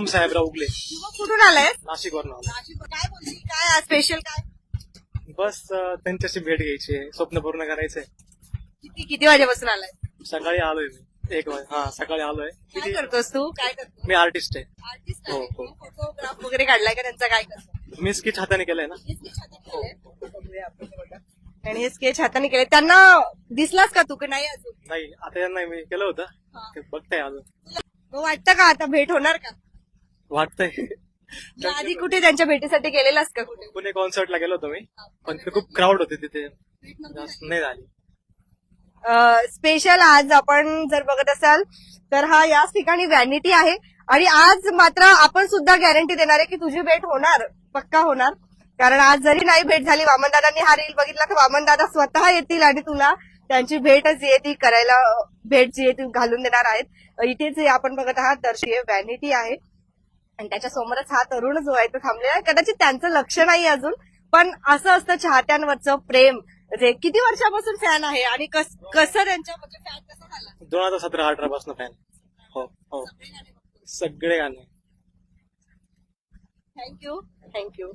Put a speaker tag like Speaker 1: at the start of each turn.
Speaker 1: साहेबराव उगले.
Speaker 2: मग कुठून आलाय?
Speaker 1: नाशिकवरून आलो.
Speaker 2: काय बोलली, काय स्पेशल काय?
Speaker 1: बस त्यांच्याशी भेट घ्यायची आहे, स्वप्न पूर्ण करायचंय.
Speaker 2: किती वाजेपासून आलाय?
Speaker 1: सकाळी आलोय मी 1 वाजता. हा, सकाळी आलोय.
Speaker 2: काय करतोस तू? काय करतो?
Speaker 1: मी आर्टिस्ट आहे.
Speaker 2: आर्टिस्ट
Speaker 1: हो, हो.
Speaker 2: फोटोग्राफ वगैरे काढलाय का त्यांचा? काय करतो?
Speaker 1: मी स्केच हाताने केलंय ना.
Speaker 2: आणि हे स्केच हाताने केले. त्यांना दिसलास का तू की नाही अजून?
Speaker 1: नाही, आता यांना मी केलं होतं. ते बघताय अजून.
Speaker 2: मग वाटतं का आता भेट होणार का?
Speaker 1: वाटतंय.
Speaker 2: या आधी कुठे त्यांच्या भेटीसाठी गेलेलास का कुठे?
Speaker 1: पुणे कॉन्सर्टला गेलो होतो मी, पण तिथे खूप क्राऊड होते, तिथे जास्त नाही झाली.
Speaker 2: स्पेशल आज आपण जर बघत असाल तर हा याच ठिकाणी व्हॅनिटी आहे आणि आज मात्र आपण सुद्धा गॅरंटी देणार आहे की तुझी भेट होणार, पक्का होणार. कारण आज जरी नाही भेट झाली, वामनदादांनी हा रील बघितला तर वामनदादा स्वतः येतील आणि तुला त्यांची भेटच आहे ती करायला, भेट जी आहे ती घालून देणार आहेत. इथेच आपण बघत आहात दर्शी व्हॅनिटी आहे आणि त्याच्या समोरच हा तरुण जो आहे तो थांबलेला आहे. कदाचित त्यांचं लक्ष नाही अजून, पण असं असतं चाहत्यांवरचं प्रेम. जे किती वर्षापासून फॅन आहे आणि कसं त्यांच्या म्हणजे फॅन कसं झाला?
Speaker 1: 2017-18 पासून फॅन. हो हो, सगळे गाणे.
Speaker 2: थँक्यू.